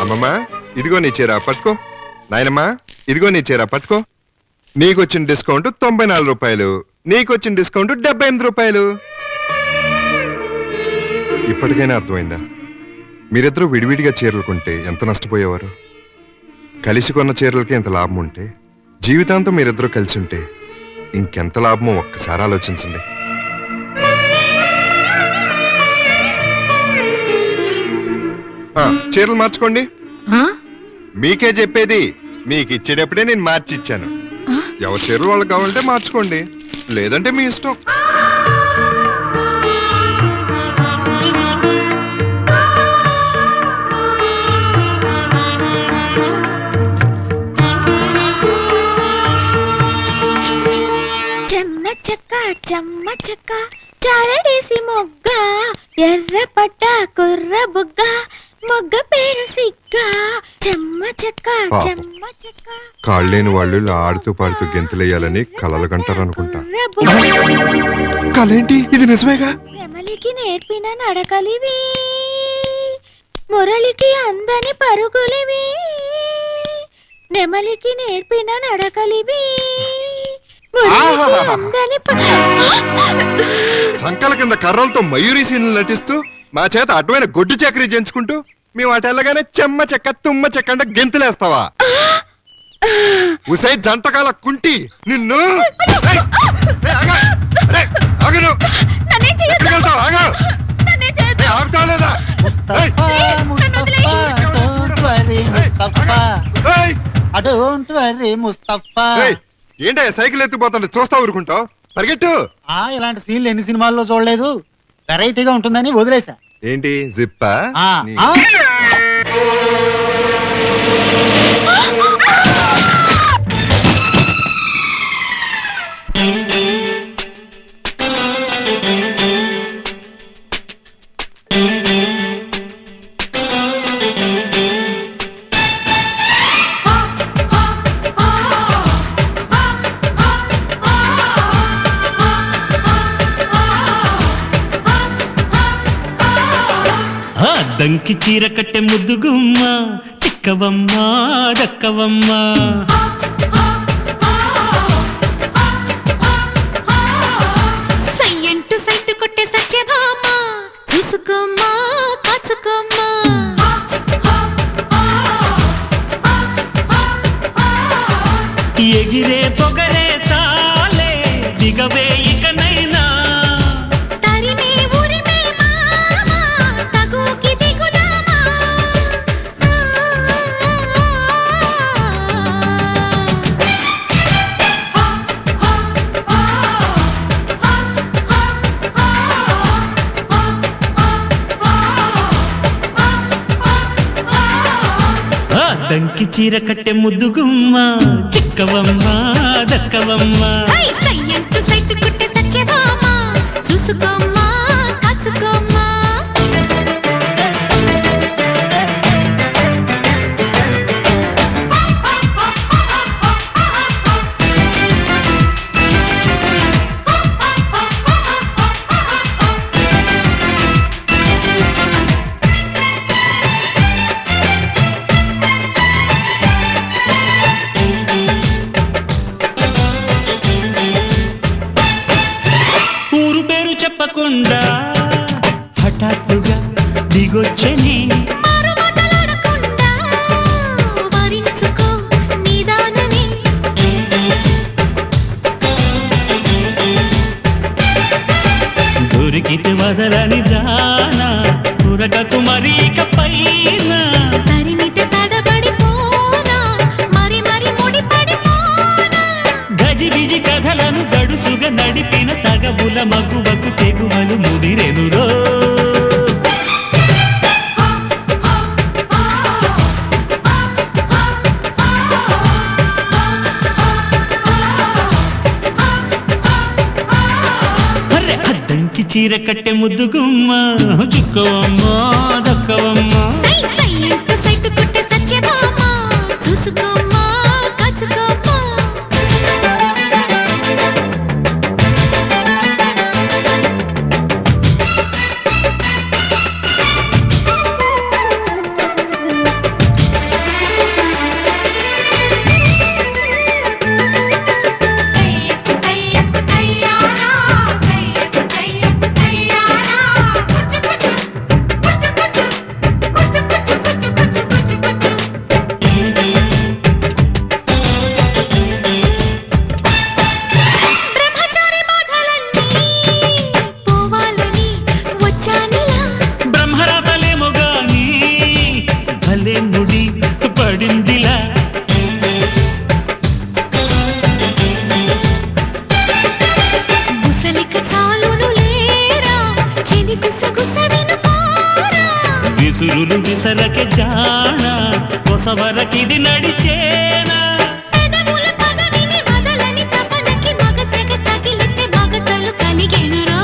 అమ్మమ్మా ఇదిగో నీ చీర పట్టుకో. నాయనమ్మా ఇదిగో నీ చీర పట్టుకో. నీకొచ్చిన డిస్కౌంట్ 94 రూపాయలు, నీకొచ్చిన డిస్కౌంట్ 78 రూపాయలు. ఇప్పటికైనా అర్థమైందా? మీరిద్దరూ విడివిడిగా చీరలు కొంటే ఎంత నష్టపోయేవారు? కలిసి కొన్న చీరలకి ఎంత లాభం ఉంటే, జీవితాంతం మీరిద్దరూ కలిసి ఉంటే ఇంకెంత లాభమో ఒక్కసారి ఆలోచించండి. చీరలు మార్చుకోండి. మీకే చెప్పేది, మీకు ఇచ్చేటప్పుడే నేను మార్చి ఇచ్చాను. ఎవరి చీరలు వాళ్ళకి కావాలంటే మార్చుకోండి, లేదంటే మీ ఇష్టం. చెమ్మ చెక్క చారడేసి మొగ్గ, ఎర్ర పట్ట కుర్ర బుగ్గ, మొగ్గ పేరు సిగ్గ. చెమ్మ చెక్క చెమ్మ చెక్క. కాళ్ళేని వాళ్ళు ఇలా ఆడుతూ పాడుతూ గెంతులేయాలని కలలు కంటారు అనుకుంటా. కలేంటి? ఇది నిజమేగా? నెమలికి నేర్పిన నడకలివి, మురళికి అందని పరుగులివి. నెమలికి నేర్పిన నడకలివి, సంకల కింద కర్రలతో మయూరి సీన్లు నటిస్తూ మా చేత అడ్డమైన గొడ్డు చక్రీ చేయించుకుంటూ మేము అటెళ్ళగానే చెమ్మ చెక్క తుమ్మ చెక్క అంటే గెంతులేస్తావా? ఉసై జంటకాల కుంటి నిన్ను. ఏంటో సైకిల్ ఎత్తిపోతుంటే చూస్తా ఊరుకుంటావు? పరిగెట్టు. ఇలాంటి సీన్లు ఎన్ని సినిమాల్లో చూడలేదు, వెరైటీగా ఉంటుందని వదిలేసా. ఏంటి జిప్పా? దంకి చీర కట్టె ముద్దుగుమ్మ, చిక్కవమ్మ దక్కవమ్మ. సయ్యంటు సైటు కొట్టే సత్యభామ, చూసుకోమ్మా కాచుకోమ్మా. ఎగిరే పొగరే చాలే, దిగవే ఇకనైనా. దంకి చీర కట్టె ముద్దుగుమ్మ, చిక్కవమ్మ దక్కవమ్మ. సయ్యంటు సైటు కొట్టే సత్యభామ, చూసుకోమ్మా కాచుకోమ్మా. చెప్పకుండా హఠాత్తుగా దిగొచ్చని, దొరికితే వదలని దానా పురకకు మరీక పైన. గజిబిజి కథలను గడుసుగా నడిపిన తగబుల మగువకు తెగువలు ముడిరెనురో. అద్దంకి చీర కట్టె ముద్దుగుమ్మ, చిక్కవమ్మ దక్కవమ్మ. సైటు కొట్టే సత్యభామ, చూసుకోమ్మా కాచుకోమ్మా. ప్రాణ కొసవరకిది నడిచేనా పెదవుల పదవిని వదలని తపనకి మగసెగ తగిలితే మగతలు కలిగెనురో.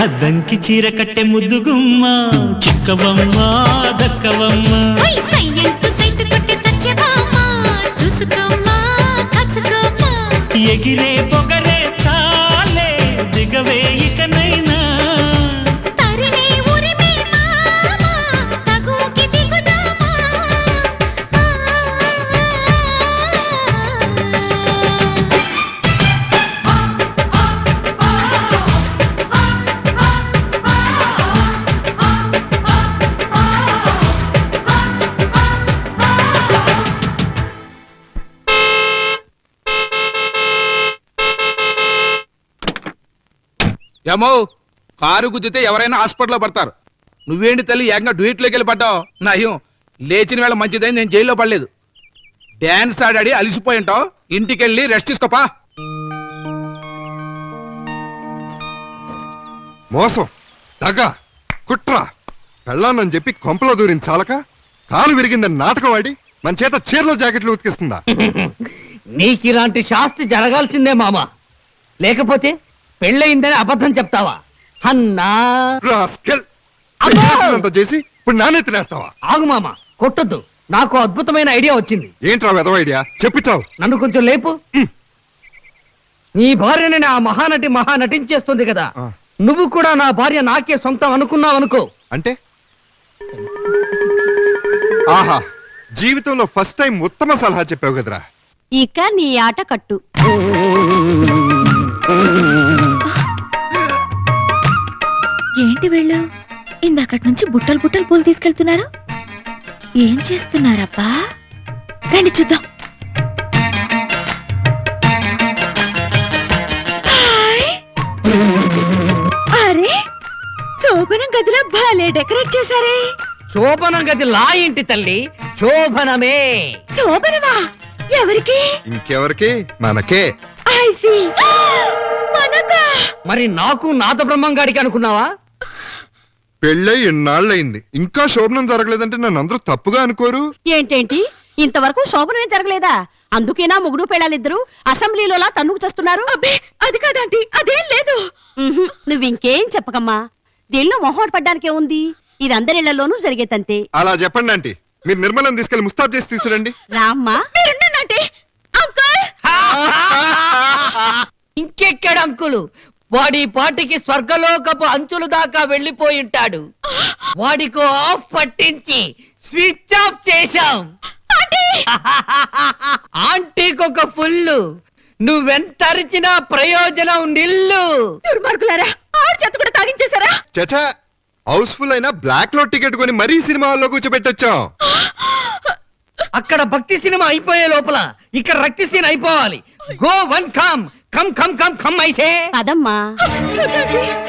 అద్దంకి చీర కట్టె ముద్దుగుమ్మ చిక్కవమ్మ దక్కవమ్మ ఓయ్ సయ్యంటూ సైటు కొట్టే సత్యభామ చూసుకోమ్మా కాచుకోమ్మా. ఎగిరే పొగరే చాలే దిగవే ఇకనైనా తరిమే ఉరిమే మామ తగువుకి దిగుదామా. ఏమో కారు గుద్దితే ఎవరైనా హాస్పిటల్లో పడతారు. నువ్వేంటి తల్లి ఏకంగా డ్యూట్లోకి వెళ్ళి పడ్డావు. నయం లేచిన వేళ మంచిదైంది, నేను జైల్లో పడలేదు. డాన్స్ ఆడాడి అలిసిపోయి ఉంటావు, ఇంటికెళ్ళి రెస్ట్ తీసుకోపా. మోసం, దగ, కుట్ర, పెళ్ళానని చెప్పి కొంపలో దూరింది చాలక కాలు విరిగిందని నాటకం ఆడి మన చేత చీరలో జాకెట్లు ఉతికిస్తుందా? నీకిలాంటి శాస్తి జరగాల్సిందే మామ, లేకపోతే పెళ్ళయిందని అబద్ధం చెప్తావా? అన్నా రాస్కెల్. అబ్బా! చేసినంత చేసి ఇప్పుడు నానే తినేస్తావా? ఆగు మామ, కొట్టొద్దు. నాకు అద్భుతమైన ఐడియా వచ్చింది. ఏంట్రా వెధవ ఐడియా? చెప్పిచావు. నన్ను కొంచెం లేపు. నీ భార్యని నా మహానటి మహా నటించేస్తుంది కదా, ఆ. నువ్వు కూడా నా భార్య నాకే సొంతం అనుకున్నావు అనుకో. అంటే ఆహా, జీవితంలో ఫస్ట్ టైం ఉత్తమ సలహా చెప్పావు కదరా. ఇక నీ ఆట కట్టు. ఏంటి వీళ్ళు ఇందాకటి నుంచి బుట్టలు బుట్టలు పూలు తీసుకెళ్తున్నారు? ఏం చేస్తున్నారబ్బా? రండి చూద్దాం. హాయ్! అరే శోభనం గదిలో భలే డెకరేట్ చేశారే. శోభనం గది లా ఇంటి తల్లి, శోభనమే. శోభనమా? ఎవరికి? ఇంకెవరికి? మనకే. I see. మనకా? మరి నాకు నాద బ్రహ్మంగాడికి అనుకున్నావా? పెళ్ళై ఎన్నాళ్ళయింది, ఇంకా శోభనం జరగలేదంటే నన్ను అందరూ తప్పుగా అనుకోరు? ఏంటేంటి ఇంతవరకు శోభనం జరగలేదా? అందుకేనా ముగుడు పెళ్ళాలిద్దరు అసెంబ్లీలోలా తన్నుకు చేస్తున్నారు? అబ్బే అది కాదంటీ, అదేం లేదు. నువ్వు ఇంకేం చెప్పకమ్మా. దీనిలో మొహోట పడ్డానికే ఉంది. ఇది అందరిళ్లలోనూ జరిగే తంతే. అలా చెప్పండి ఆంటీ. మీరు నిర్మలం తీసుకెళ్లి ముస్తాబ్ చేసి తీసుకురండి. రామ్మా. మీరున్నానంటే అంకుల్. ఇంకెక్కడ అంకులు? వాడి పాటికి స్వర్గలోకపు అంచులు దాకా వెళ్ళిపోయి ఉంటాడు. వాడికో ఆఫ్ పట్టించి స్విచ్ ఆఫ్ చేశాం. ఆంటీకొక ఫుల్లు. నువ్వెంతరిచినా ప్రయోజనం నిల్లు. దుర్మార్గులారా, ఆడు చేత కూడా తాగించేశారా? చచా, హౌస్ఫుల్ అయినా బ్లాక్ లో టికెట్ కొని మరీ సినిమా హాల్లో కూర్చోబెట్టొచ్చాం. అక్కడ భక్తి సినిమా అయిపోయే లోపల ఇక్కడ రక్తి సీన్ అయిపోవాలి. Go one come come come come come ఐసే. పదమ్మా.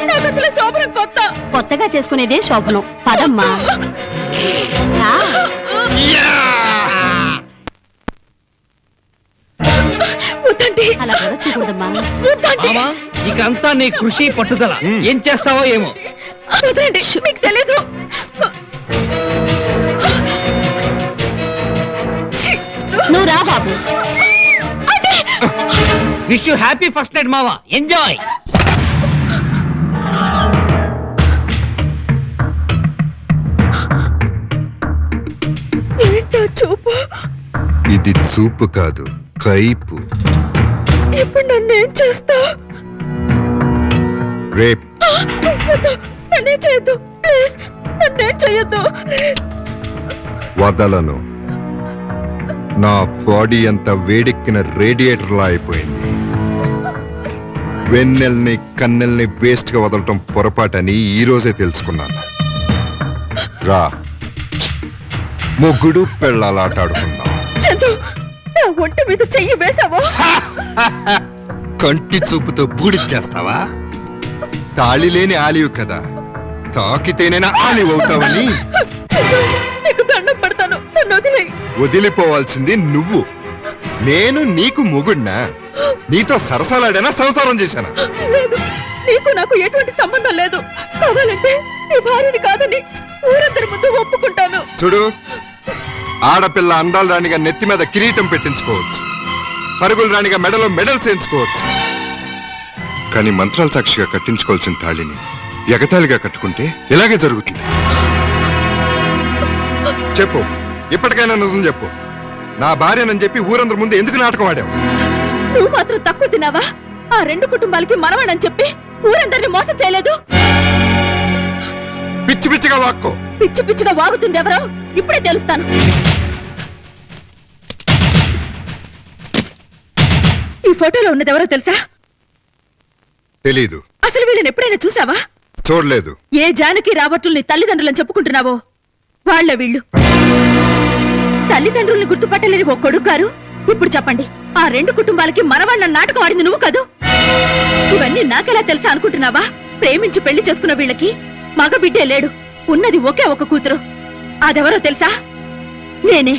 నాకు అసలు శోభనం కొత్త. కొత్తగా చేసుకునేదే శోభనం. పదమ్మా. రా. వద్దండి. అలా కూడా చేయకూడదమ్మా. వద్దండి. మామా, ఇకంతా నీ కృషి పట్టుదల. ఏం చేస్తావో ఏమో. వద్దండి, మీకు తెలీదు. నువ్వు రా బాబు. Wish you happy first night మావా. ఎంజాయ్. ఏంటో చూపు. ఇది చూపు కాదు, కైపు. ఇప్పుడు నన్నేం చేస్తావు? రేప్. నన్నేం చేయొద్దు ప్లీజ్, నన్నేం చేయొద్దు. వదలను. నా బాడీ అంత వేడెక్కిన రేడియేటర్ లా అయిపోయింది. వెన్నెల్ని కన్నెల్ని వేస్ట్ గా వదలటం పొరపాటని ఈ రోజే తెలుసుకున్నాను. రా, మొగ్గుడు పెళ్ళాలాట ఆడుకుందాం. చందు, నా ఒంటి మీద చెయ్యి వేసావా? కంటి చూపుతో బూడిచ్చేస్తావా? తాళి లేని ఆలివు కదా, తాకితేనైనా ఆలివ్ అవుతావని. చందు, నీకు దండం పెడతాను, నన్ను నన్ను వదిలేయ్. వదిలిపోవాల్సింది నువ్వు. నేను నీకు మొగుడ్నా? నీతో సరసాలాడానా, సంసారం చేశానా? లేదు, నీకు నాకు ఎటువంటి సంబంధం లేదు. కావాలంటే నీ భార్యని కాదని ఊరందరి ముందు ఒప్పుకుంటాను. చూడు, ఆడపిల్ల అందాల రాణిగా నెత్తి మీద కిరీటం పెట్టించుకోవచ్చు, పరుగుల రాణిగా మెడలో మెడల్ చేయించుకోవచ్చు, కానీ మంత్రాల సాక్షిగా కట్టించుకోవాల్సిన తాళిని ఎగతాళిగా కట్టుకుంటే ఇలాగే జరుగుతుంది. చెప్పు, ఇప్పటికైనా నిజం చెప్పు. నా భార్యనని చెప్పి ఊరందరి ముందు ఎందుకు నాటకం ఆడావు? నువ్వు మాత్రం తక్కువ తిన్నావా? ఆ రెండు కుటుంబాలకి మనవాడని చెప్పి ఊరందరిని మోసం చేయలేదు. పిచ్చి పిచ్చిగా వాక్కో. పిచ్చి పిచ్చిగా వాగుతుంది ఎవరో ఇప్పుడే తెలుస్తాను. ఈ ఫోటోలో ఉన్నది ఎవరో తెలుసా? తెలీదు. అసలు వీళ్ళని ఎప్పుడైనా చూసావా? చూడలేదు. ఏ జానకి రాబట్టుల్ని తల్లిదండ్రులని చెప్పుకుంటున్నావో వాళ్ళ వీళ్ళు. తల్లిదండ్రుల్ని గుర్తుపట్టలేని ఓ కొడుకు గారు ఇప్పుడు చెప్పండి, ఆ రెండు కుటుంబాలకి మనవాళ్ళ నాటకం ఆడింది నువ్వు కాదు? ఇవన్నీ నాకెలా తెలుసా అనుకుంటున్నావా? ప్రేమించి పెళ్లి చేసుకున్న వీళ్ళకి మగ బిడ్డే లేడు, ఉన్నది ఒకే ఒక కూతురు. అదెవరో తెలుసా? నేనే.